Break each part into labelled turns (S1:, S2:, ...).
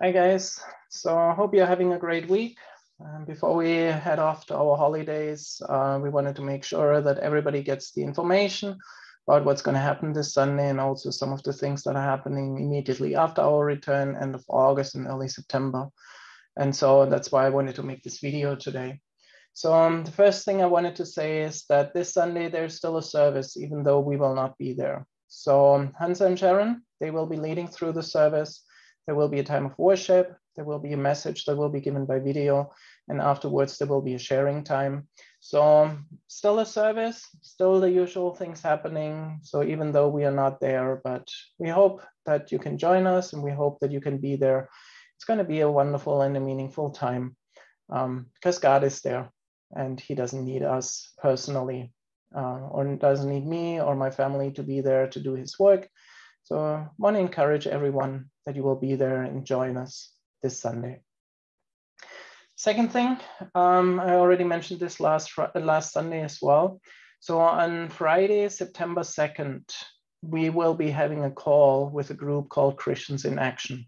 S1: Hi guys, so I hope you're having a great week. Before we head off to our holidays, we wanted to make sure that everybody gets the information about what's going to happen this Sunday and also some of the things that are happening immediately after our return, end of August and early September. And so that's why I wanted to make this video today. So the first thing I wanted to say is that this Sunday there's still a service, even though we will not be there. So Hansa and Sharon, they will be leading through the service. There will be a time of worship. There will be a message that will be given by video. And afterwards, there will be a sharing time. So still a service, still the usual things happening. So even though we are not there, but we hope that you can join us and we hope that you can be there. It's going to be a wonderful and a meaningful time because God is there and he doesn't need us personally or doesn't need me or my family to be there to do his work. So I want to encourage everyone that you will be there and join us this Sunday. Second thing, I already mentioned this last Sunday as well. So on Friday, September 2nd, we will be having a call with a group called Christians in Action.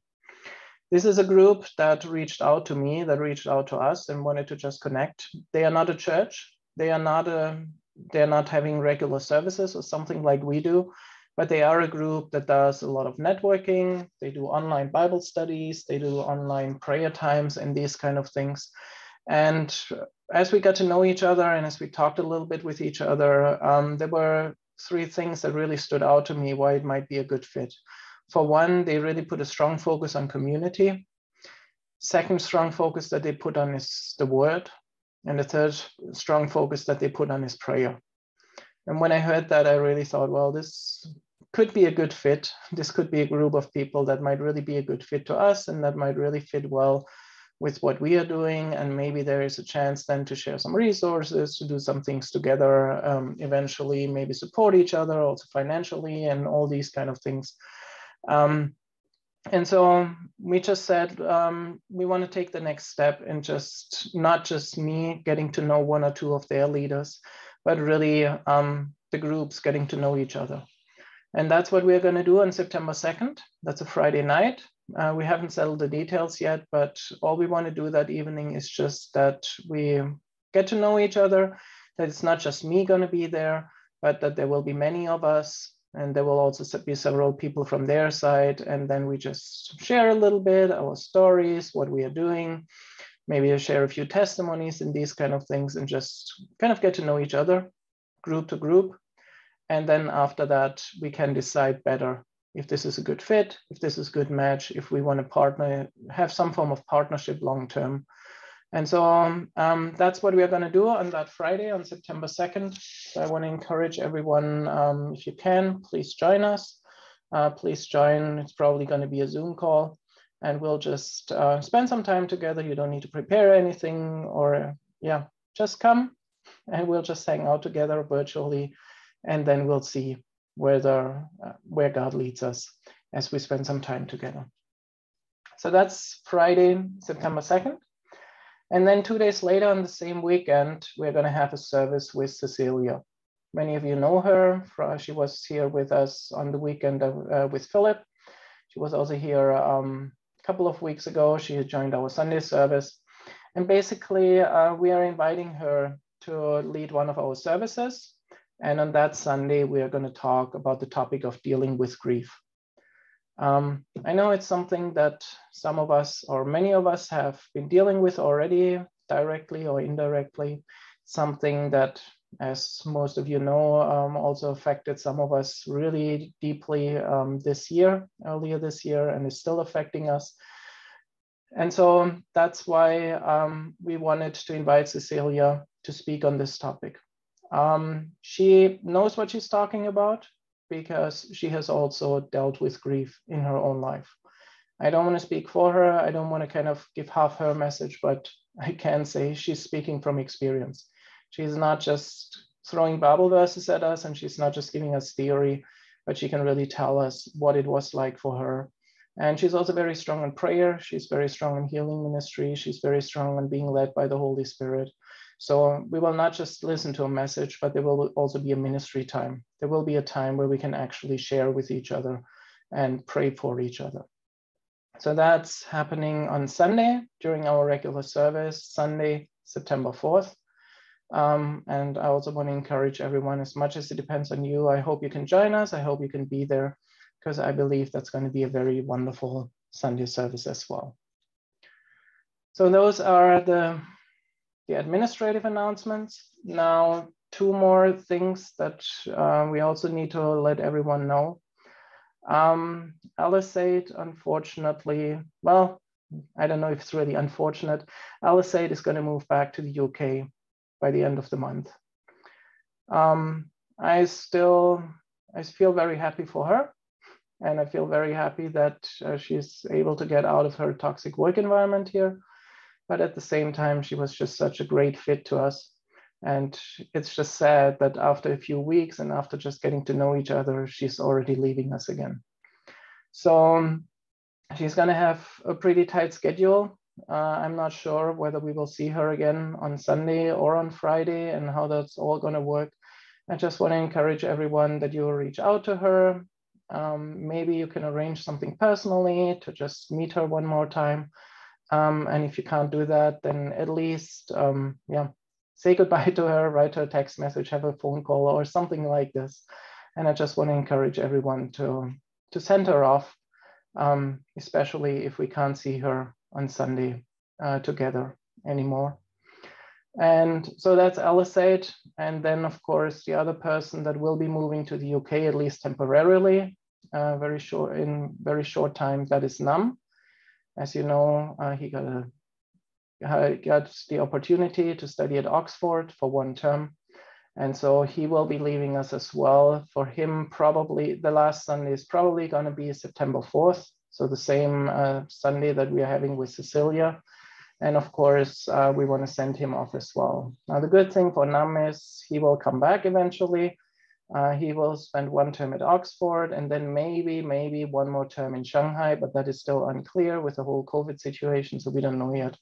S1: This is a group that reached out to me, that reached out to us and wanted to just connect. They are not a church. They're not having regular services or something like we do. But they are a group that does a lot of networking. They do online Bible studies. They do online prayer times and these kind of things. And as we got to know each other and as we talked a little bit with each other, there were three things that really stood out to me why it might be a good fit. For one, they really put a strong focus on community. Second strong focus that they put on is the word. And the third strong focus that they put on is prayer. And when I heard that, I really thought, well, this could be a good fit. This could be a group of people that might really be a good fit to us and that might really fit well with what we are doing. And maybe there is a chance then to share some resources, to do some things together, eventually maybe support each other also financially and all these kind of things. And so we just said, we want to take the next step and just not just me getting to know one or two of their leaders, but really the groups getting to know each other. And that's what we're going to do on September 2nd. That's a Friday night. We haven't settled the details yet, but all we want to do that evening is just that we get to know each other, that it's not just me going to be there, but that there will be many of us. And there will also be several people from their side. And then we just share a little bit our stories, what we are doing, maybe share a few testimonies and these kind of things and just kind of get to know each other group to group. And then after that, we can decide better if this is a good fit, if this is a good match, if we want to partner, have some form of partnership long-term. And so that's what we are going to do on that Friday on September 2nd. So I want to encourage everyone, if you can, please join us. Please join. It's probably going to be a Zoom call. And we'll just spend some time together. You don't need to prepare anything or, yeah, just come and we'll just hang out together virtually. And then we'll see where God leads us as we spend some time together. So that's Friday, September 2nd. And then 2 days later on the same weekend, we're going to have a service with Cecilia. Many of you know her. She was here with us on the weekend with Philip. She was also here a couple of weeks ago. She had joined our Sunday service. And basically, we are inviting her to lead one of our services. And on that Sunday, we are going to talk about the topic of dealing with grief. I know it's something that some of us or many of us have been dealing with already, directly or indirectly. Something that, as most of you know, also affected some of us really deeply earlier this year, and is still affecting us. And so that's why we wanted to invite Cecilia to speak on this topic. She knows what she's talking about because she has also dealt with grief in her own life. I don't want to speak for her. I don't want to kind of give half her message, but I can say she's speaking from experience. She's not just throwing Bible verses at us and she's not just giving us theory, but she can really tell us what it was like for her. And she's also very strong in prayer. She's very strong in healing ministry. She's very strong in being led by the Holy Spirit. So we will not just listen to a message, but there will also be a ministry time. There will be a time where we can actually share with each other and pray for each other. So that's happening on Sunday during our regular service, Sunday, September 4th. And I also want to encourage everyone, as much as it depends on you, I hope you can join us. I hope you can be there, because I believe that's going to be a very wonderful Sunday service as well. So those are the administrative announcements. Now, two more things that we also need to let everyone know. Aletheia, unfortunately, well, I don't know if it's really unfortunate. Aletheia is going to move back to the UK by the end of the month. I feel very happy for her, and I feel very happy that she's able to get out of her toxic work environment here. But at the same time, she was just such a great fit to us. And it's just sad that after a few weeks and after just getting to know each other, she's already leaving us again. So she's going to have a pretty tight schedule. I'm not sure whether we will see her again on Sunday or on Friday and how that's all going to work. I just want to encourage everyone that you reach out to her. Maybe you can arrange something personally to just meet her one more time. And if you can't do that, then at least, say goodbye to her, write her a text message, have a phone call or something like this. And I just want to encourage everyone to send her off, especially if we can't see her on Sunday together anymore. And so that's Aletheia. And then, of course, the other person that will be moving to the UK, at least temporarily, in very short time, that is Nam. As you know, he got the opportunity to study at Oxford for 1 term. And so he will be leaving us as well. For him, probably the last Sunday is probably going to be September 4th. So the same Sunday that we are having with Cecilia. And of course, we want to send him off as well. Now, the good thing for Nam is he will come back eventually. He will spend 1 term at Oxford and then maybe 1 more term in Shanghai, but that is still unclear with the whole COVID situation, so we don't know yet.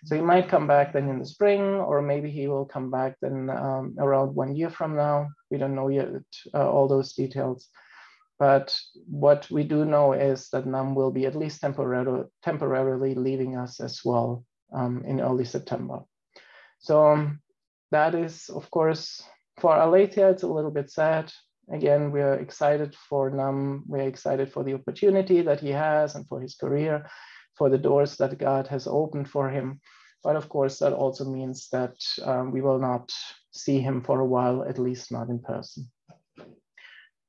S1: So he might come back then in the spring, or maybe he will come back then around 1 year from now. We don't know yet all those details. But what we do know is that Nam will be at least temporarily leaving us as well in early September. So that is, of course, for Aletheia, it's a little bit sad. Again, we are excited for Nam. We're excited for the opportunity that he has and for his career, for the doors that God has opened for him. But of course, that also means that we will not see him for a while, at least not in person.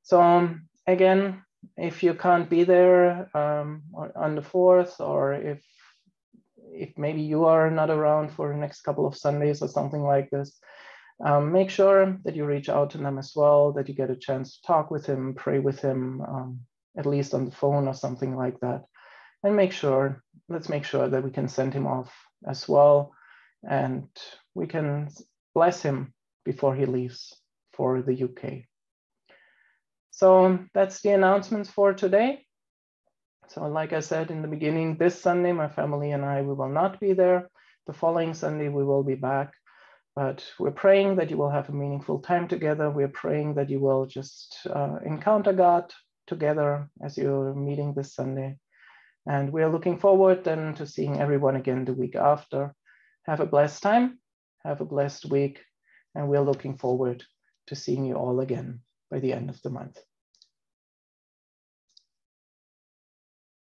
S1: So again, if you can't be there on the 4th, or if maybe you are not around for the next couple of Sundays or something like this, make sure that you reach out to them as well, that you get a chance to talk with him, pray with him, at least on the phone or something like that. And let's make sure that we can send him off as well. And we can bless him before he leaves for the UK. So that's the announcements for today. So like I said in the beginning, this Sunday, my family and I, we will not be there. The following Sunday, we will be back. But we're praying that you will have a meaningful time together. We're praying that you will just encounter God together as you're meeting this Sunday. And we're looking forward then to seeing everyone again the week after. Have a blessed time, have a blessed week, and we're looking forward to seeing you all again by the end of the month.